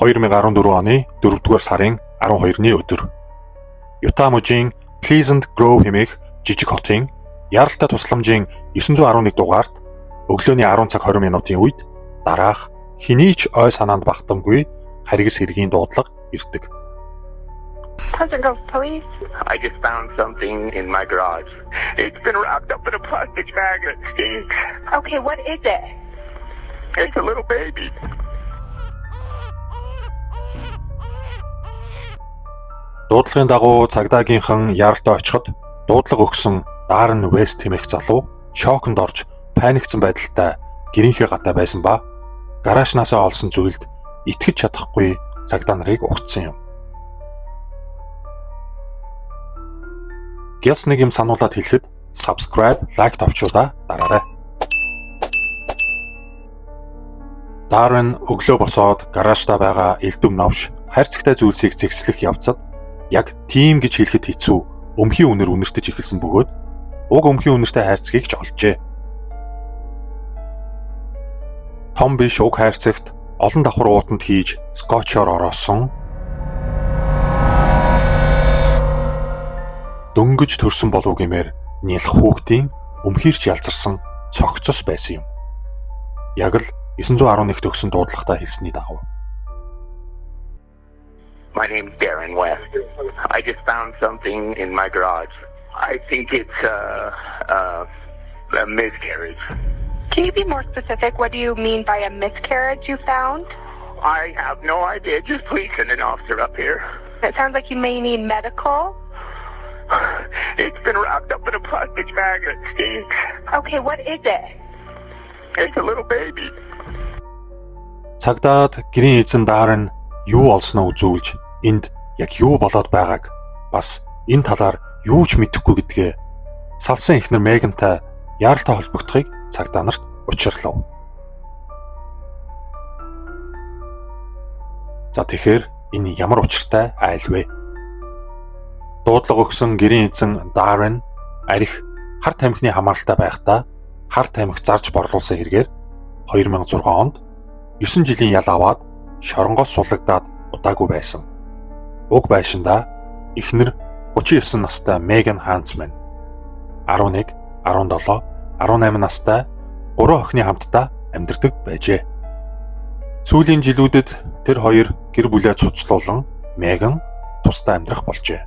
2014 оны 4-р сарын 12-ны өдөр. Юта мужийн Pleasant Grove хэмээх жижиг хотын яралтай тусламжийн 911 дугаарт өглөөний 10 цаг 20 минутын үед дараах хэний ч ой санаанд багтамгүй харгас хэргийн дуудлага ирдэг. Pleasant Grove Police. I just found something in my garage. It's been wrapped up in a plastic bag and it stinks. Okay, what is it? It's a little baby. Дуудлагын дагуу цагдаагийнхан яралтай очиход дуудлага өгсөн Даррен Вест хэмээх залуу шоконд орж паникцсан байдалтай гэрийнхээ гадаа байсан ба гаражнаасаа олсон зүйлд итгэж чадахгүй цагдаа нарыг угтсан юм. Гялс нэг юм сануулад хэлэхэд subscribe, like товчуудаа дараарай. Даррен өглөө босоод гаражтаа байгаа элдэв новш хайрцагтай зүйлсийг зэгслэх явцад яг тийм гэж хэлэхэд хэцүү өмхийн үнэр үнэртэж эхэлсэн бөгөөд уг өмхийн үнэртэй хайрцгийг ч олжээ. Том биш уг хайрцагт олон давхар уутанд хийж скотчоор ороосон дөнгөж төрсөн болов гэмээр нялх хүүхдийн өмхийрч ялзарсан цогцос байсан юм. Яг л 911 төгсөн дуудлагатай хэлсний дагуу. My name's Darren West. I just found something in my garage. I think it's a miscarriage. Can you be more specific? What do you mean by a miscarriage you found? I have no idea. Just please send an officer up here. It sounds like you may need medical. It's been wrapped up in a plastic bag and it stinks. Okay, what is it? It's a little baby. Цагдаад гэрийн эзэн Даррен юу олсноо үзүүлж энд яг юу болоод байгааг бас энэ талаар юу ч мэдэхгүй гэдгээ салсан эхнэр Мегантай яралтай холбогдохыг цагдаа нарт учирлав. За тэгэхээр энэ ямар учиртай айл вэ? Дуудлага өгсөн гэрийн эзэн Даррен арх хар тамхины хамааралтай байхдаа хар тамхи зарж борлуулсан хэрэгээр 2006 онд 9 жилийн ял аваад шоронгоос сулагдаад удаагүй байсан. Уг байшиндаа эхнэр 39 настай Меган Хансман 11, 17, 18 настай 3 охины хамтдаа амьдардаг байжээ. Сүүлийн жилүүдэд тэр хоёр гэр бүлээ цуцлуулан Меган тусдаа амьдрах болжээ.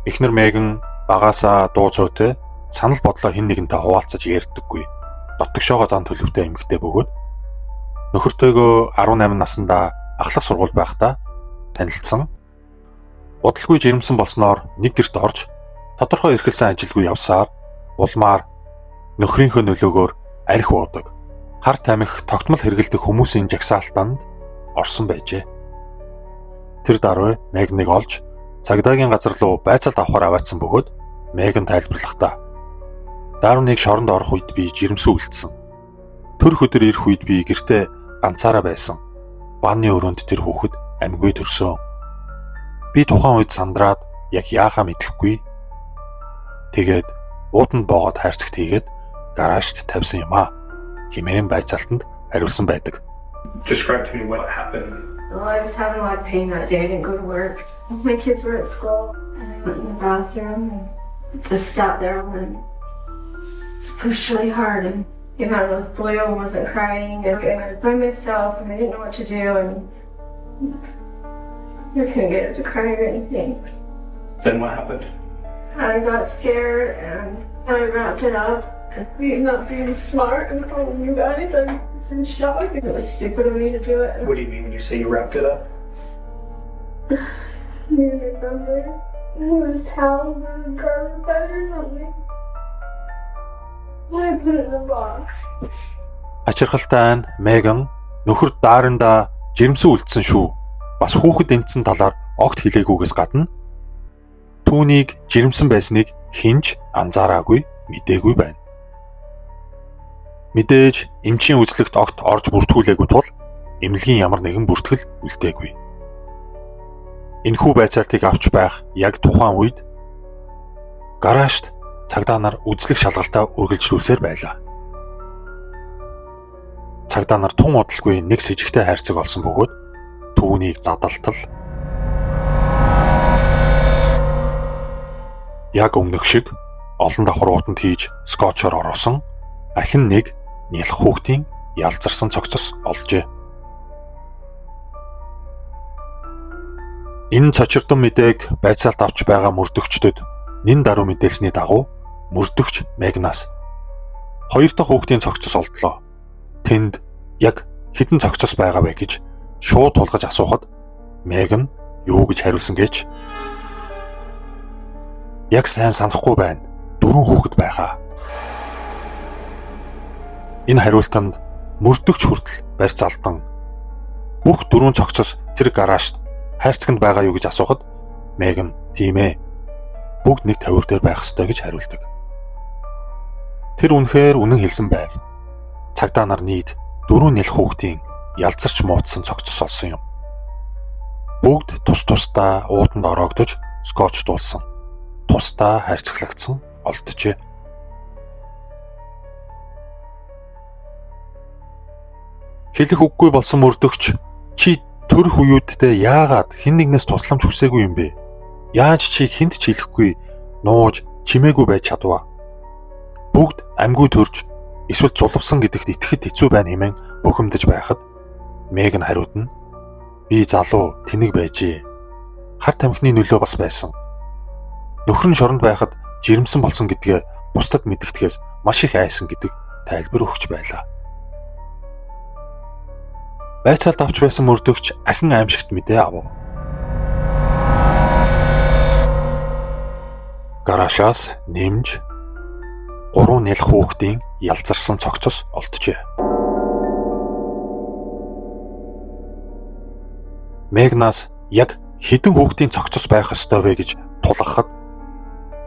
Эхнэр Меган багаасаа дуу цөөтэй санал бодлоо хэн нэгэнтэй хуваалцаж ярьдаггүй. Дотгошоогоо зан төлөвтэй эмэгтэй бөгөөд нөхөртөөгөө 18 наснда ахлах сургууль байхдаа танилцсан. Удалгүй жирэмсэн болсноор нэг гэрт орж тодорхой эрхэлсэн ажилгүй явсаар улмаар нөхрийнхөө нөлөөгөөр арх уудаг. Хар тамхи тогтмол хэрэгэлдэг хүмүүсийн жагсаалтанд орсон байжээ. Тэр даруй Мегныг олж цагдаагийн газар руу байцаалт авахар аваатсан бөгөөд Меган тайлбарлахдаа Дарреныг шоронд орох үед би жирэмсэн үлдсэн. Төрх өдөр ирэх үед би гэртээ ганцаараа байсан. Ванны өрөөнд тэр хүүхэд амьгүй төрсөн. Би тухайн үед сандраад яг яахаа мэдэхгүй. Тэгээд уутанд боогод хайрцагт хийгээд гаражт тавьсан юм аа. Хэмээн байцаалтанд хариулсан байдаг. Describe to me what happened. Well, I was having a lot of pain that day. I didn't go to work. My kids were at school. And I went in the bathroom and just sat there and was pushed really hard. And you know, Boyle wasn't crying. And I was by myself and I didn't know what to do. And I couldn't get it to cry or anything. Then what happened? I got scared and I wrapped it up. And not being smart and telling you guys, I was in shock. It was stupid of me to do it. What do you mean when you say you wrapped it up? You remember? It was towels and garment bed or something. I put it in the box. Ачирхалтай нь Меган нөхөр Дарренда жирэмсэн үлдсэн шүү. Бас хүүхэд эндсэн талаар огт хэлээгүйгээс гадна түүнийг жирэмсэн байсныг хинж анзаараагүй, мэдээгүй байна. Мэдээж эмчийн үзлэгт огт орж бүртгүүлээгүй тул эмнэлгийн ямар нэгэн бүртгэл үлдээгүй. Энэхүү байцаалтыг авч байх яг тухайн үед гаражт цагдаа нар үзлэг шалгалтаа үргэлжлүүлсээр байлаа. Цагдаа нар тун удалгүй нэг с ิจ гтэй хайрцаг олсон бөгөөд түүнийг задалтал яг өмнөх шиг олон давхар уутанд хийж скотчоор ороосон ахин нэг нялх хүүхдийн ялзарсан цогцос олжээ. Энэ цочирдон мэдээг байцаалт авч байгаа мөрдөгчдөд нэн даруй мэдээлсний дагуу мөрдөгч Мегнаас хоёр дахь хүүхдийн цогцос олдлоо. Тэнд яг хэдэн цогцос байгаа вэ гэж шууд тулгаж асуухад Меган юу гэж хариулсан гэж яг сайн санахгүй байна. 4 хүүхэд байгаа. Энэ хариултанд мөрдөгч хүртэл барьц алдан бүх 4 цогцос тэр гараажд хайрцагт байгаа юу гэж асуухад Меган тийм ээ. Бүгд нэг тавир дээр байх ёстой гэж хариулдаг. Тэр үнэхээр үнэн хэлсэн байв. Цагдаа нар нийт 4 нялх хүүхдийн ялзарч муудсан цогцос олсон юм. Бүгд тус тусдаа уутанд ороогдож скотчдуулсан. Тусдаа хайрцаглагдсан олджээ. Хэлэх үггүй болсон мөрдөгч чи төрөх үеүдтэй яагаад хэн нэгнээс тусламж хүсээгүй юм бэ? Яаж чи хүнд ч хэлэхгүй нууж чимээгүй байж чадваа? Бүгд амьгүй төрж эсвэл зулвсан гэдэгт итгэхэд хэцүү байна хэмээн бухимдаж байхад Меган хариудна. Би залуу тэнэг байжээ. Хар тамхины нөлөө бас байсан. Нөхөр нь шоронд байхад жирэмсэн болсон гэдгээ бусдад мэдгэдгээс маш их айсан гэдэг тайлбар өгч байлаа. Байцаалт авч байсан мөрдөгч ахин аимшигт мэдээ авав. Гараашаас нэмж 3 нялх хүүхдийн ялзарсан цогцос олджээ. Мегнаас яг хэдэн хүүхдийн цогцос байх ёстой вэ гэж тулгахад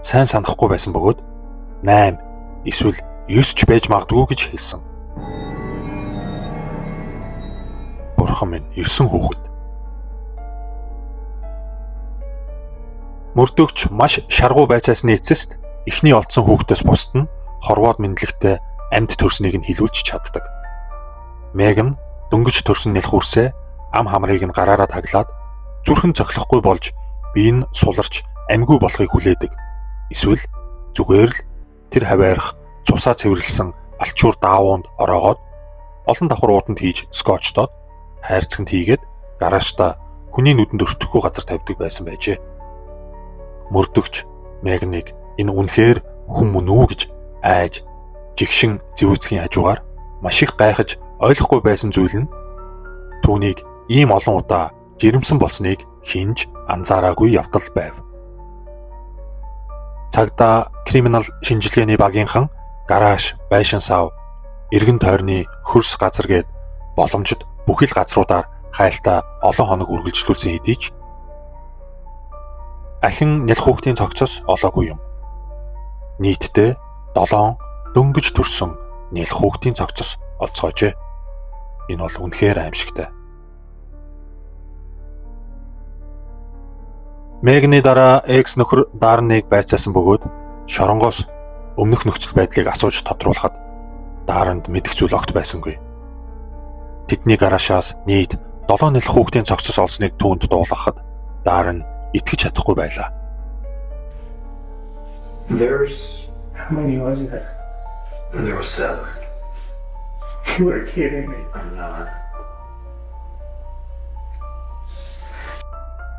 сайн санахгүй байсан бөгөөд 8 эсвэл 9 ч байж магадгүй гэж хэлсэн. Бурхан минь 9 хүүхэд. Мөрдөгч маш шаргуу байцаасны эцэст эхний олдсон хүүхдээс бусд нь хорвоод мэдлэгтэй амьд төрснийг нь хилүүлж чаддаг. Меган дөнгөж төрсөн нэлх үрсээ ам хамрыг нь гараараа таглаад зүрхэн цохилохгүй болж бие нь суларч амьгүй болохыг хүлээдэг. Эсвэл зүгээр л тэр хаваарах цусаа цэвэрлсэн алчуур даавуунд ороогоод олон давхар уутанд хийж скотчдоод хайрцагт хийгээд гараажта хүний нүдэнд өртөхгүй газар тавьдаг байсан байжээ. Мөрдөгч Мегныг энэ үнэхээр хүн мөн үү гэж айж жигшин зэвүүцгийн хажуугаар маш их гайхаж ойлгохгүй байсан зүйл нь түүнийг ийм олон удаа жирэмсэн болсныг хинж анзаараагүй явдал байв. Цагдаа криминал шинжилгээний багийнхан гарааж, байшин сав, эргэн тойрны хөрс газар гээд боломжит бүхэл газруудаар хайлтаа олон хоног үргэлжлүүлсэн хэдий ч ахин нялх хүүхдийн цогцос олоогүй юм. Нийтдээ 7 дөнгөж төрсөн нялх хүүхдийн цогцос олцгоожээ. Энэ бол үнэхээр аимшигтай. Мегны дараа экс нөхөр Дарныг байцаасан бөгөөд шоронгоос өмнөх нөхцөл байдлыг асууж тодруулахад Даранд мэдэх зүйл огт байсангүй. Тэдний гараашаас нийт 7 нялх хүүхдийн цогцос олсныг түүнд дуулгахад Дарн итгэж чадахгүй байлаа. There's how many was it? There was 7. You were kidding me. I'm not.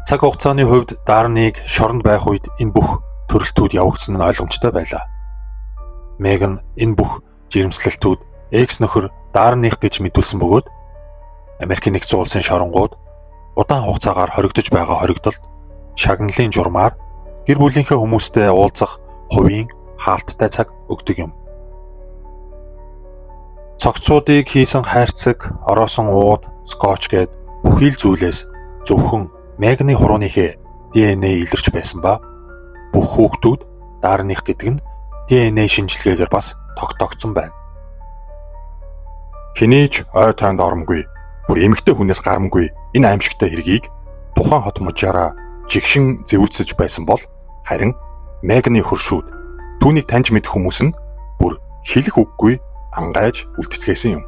Цаг хугацааны хувьд Дарныг шоронд байх үед энэ бүх төрөлтүүд явагдсан нь ойлгомжтой байлаа. Меган энэ бүх жирэмслэлтүүд экс нөхөр Дарных гэж мэдүүлсэн бөгөөд Америкийн нэгдсэн улсын шоронгууд удаан хугацаагаар хоригдож байгаа хоригдолд шагналын журмаар гэр бүлийнхээ хүмүүстэй уулзах хувийн хаалттай цаг өгдөг юм. Цогцуудыг хийсэн хайрцаг, ороосон ууд, скотч гээд бүхий л зүйлээс зөвхөн Мегны хурууныхээ ДНХ илэрч байсан ба бүх хүүхдүүд Дарных гэдэг нь ДНХ шинжилгээгээр бас тогтоогдсон байна. Хинээч ой тоонд оромгүй, бүр эмэгтэй хүнээс гарамгүй энэ аимшигтай хэргийг тухайн хот мужаараа жигшин зэвүүцэж байсан бол харин Мегны хөршүүд түүнийг таньж мэдэх хүмүүс нь бүр хэлэх үггүй ангайж үлдэцгээсэн юм.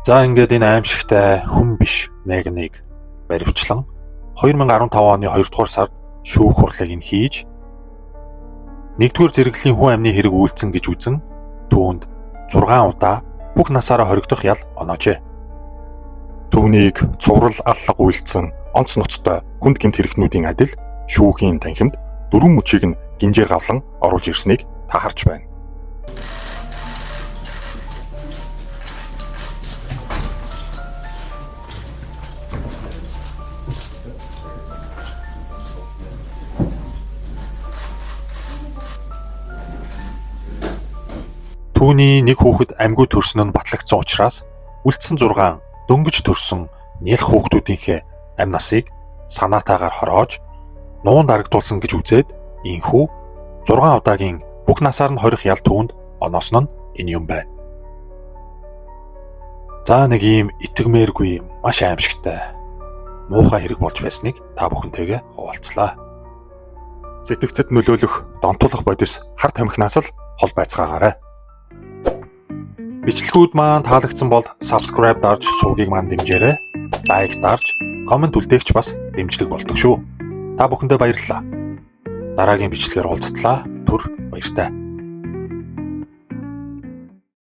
За ингээд энэ аимшигтай хүн биш Мегныг баривчлан 2015 оны 2 дугаар сард шүүх хурлыг нь хийж 1-р зэрэглэлийн хүн амны хэрэг үйлдсэн гэж үзэн түүнд 6 удаа бүх насаараа хоригдох ял оноожээ. Түүнийг цуврал аллаг үйлдсэн онц ноцтой хүнд гэмт хэрэгтнүүдийн адил шүүхийн танхимд 4 мөчийг нь гинжээр гавлан оруулж ирснийг та харж байна. Түүний нэг хүүхэд амьгүй төрсөн нь батлагдсан учраас үлдсэн 6 дөнгөж төрсөн нялх хүүхдүүдийнхээ амь насыг санаатаагаар хороож нуун дарагдуулсан гэж үзээд инхүү 6 удаагийн бүх насаар нь хорих ял түүнд оноосон нь энэ юм байна. За нэг ийм итгэмээргүй маш аимшигтай муухай хэрэг болж байсныг та бүхэнтэйгээ хуваалцлаа. Сэтгцэд нөлөөлөх донтуулах бодис хар тамхинаас л хол байцгаагаарай. Бичлэгүүд маань таалагдсан бол subscribe дарж сувгийг маань дэмжээрэй. Лайк дарж, комент үлдээгч бас дэмжлэг болдог шүү. Та бүхэндээ баярлалаа. Дараагийн бичлэгээр уулзтлаа. Түр баяртай.